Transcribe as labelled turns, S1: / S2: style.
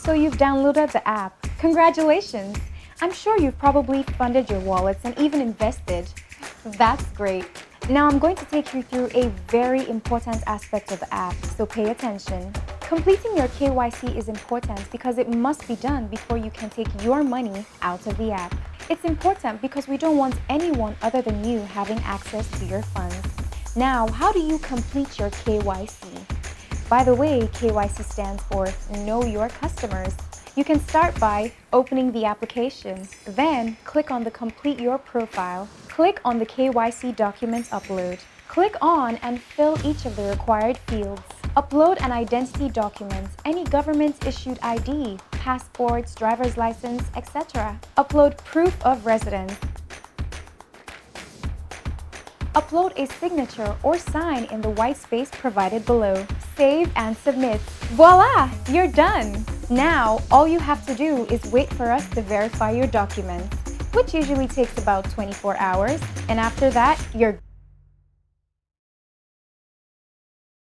S1: So you've downloaded the app. Congratulations! I'm sure you've probably funded your wallets and even invested. That's great. Now I'm going to take you through a very important aspect of the app, so pay attention. Completing your KYC is important because it must be done before you can take your money out of the app. It's important because we don't want anyone other than you having access to your funds. Now, how do you complete your KYC? By the way, KYC stands for Know Your Customers. You can start by opening the application. Then, click on the Complete Your Profile. Click on the KYC Documents Upload. Click on and fill each of the required fields. Upload an identity document, any government-issued ID, passports, driver's license, etc. Upload proof of residence. Upload a signature or sign in the white space provided below. Save and submit. Voila! You're done! Now, all you have to do is wait for us to verify your documents, which usually takes about 24 hours, and after that, you're